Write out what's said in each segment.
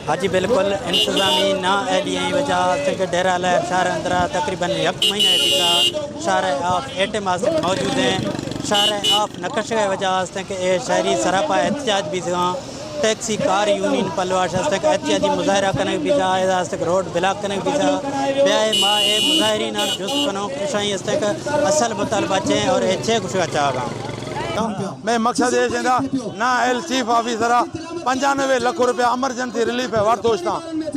हाजी बिल्कुल इंतजामी ना एलियाई वजह से डेरा शहर अंदर तकरीबन 1 महीने पीछा शहर ऑफ एटम मौजूद हैं। शहर ऑफ नकश वजह से कि शहरी सरापा एहतजाज भी टैक्सी कार यूनियन पलवाश एहतियाती मुजाहरा करने पीछा रोड ब्लॉक करने पीछा ब्याह माँ ए मुजाहरीन जुस्त कनो कुशाई असल मुतालबा चें और छे कुछ चाहगा मैं मकसद ये चेंदा ना एल चीफ ऑफिसर 95 लाख रुपया एमरजेंसी रिलीफ है वारतोश्ता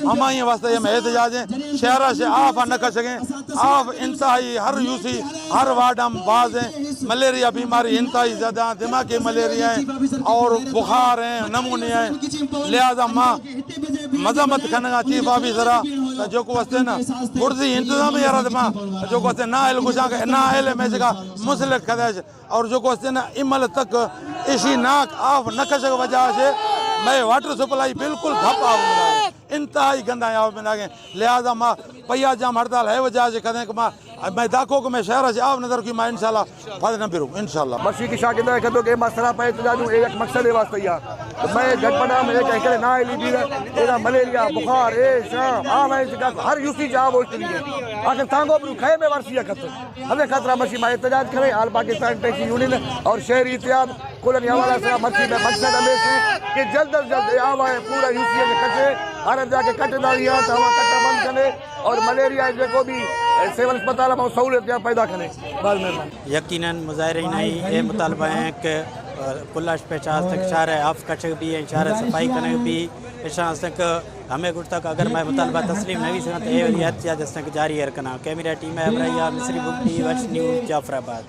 हमारे वास्ते हम एहतजाज हैं शहर से आप न कर सकें आप इंतहाई हर यूसी हर वार्ड हम बाज हैं मलेरिया बीमारी इंतहाई ज़्यादा दिमागी मलेरिया है और बुखार हैं नमूने हैं लिहाजा माँ मजम्मत करने चीफ ऑफिसर जो को वास्ते ना गुर्जी इंतजाम यार माँ जो को वास्ते ना एल गुजा ना एल में जगह मुसलक कदाच और जो को वास्ते ना इमल तक इसी नाक आप नकश वजह से मैं वाटर सप्लाई बिल्कुल ठप आप इंतहाई गंदा आप मिलागे लिहाजा माँ पैया जाम हड़ताल है वजह से कदें माँ मैं दाखो को मैं शहर से आप नजर की मैं इंशाल्लाह फायदा न बिरू इंशाल्लाह मसी की शागिद है कदों के मसला पे इतजाजू एक मकसद है वास्ते या तो मैं गठबंधन में एक करे ना एली भी एना मलेरिया बुखार ए शाम आ मैं हर यूसी जा वो लिए आखिर सांगो पर खे में वर्षिया कत हमें खतरा मसी में इतजाज करे आल पाकिस्तान टैक्सी यूनियन और शहरी इत्तेहाद कुल हवाला से मसी में मकसद हमेशा कि जल्द अज जल्द आवा पूरा यूसी के कटे हर जाके कटदा दिया तो हवा कट्टा बंद करे और मलेरिया जो भी सिविल अस्पताल में सहूलियत पैदा करें यकीनन मुजाहरीन ये मुतालबा है कि कुल्लाश पेशा तक शहर ऑफ कच भी शहर सफाई करने भी पेशा तक हमें गुट तक अगर मैं मुतालबा तस्लीम नहीं सकता तो ये एहतियात तक जारी रखना कैमरा टीम है मिस्री book T works news Jafrabad.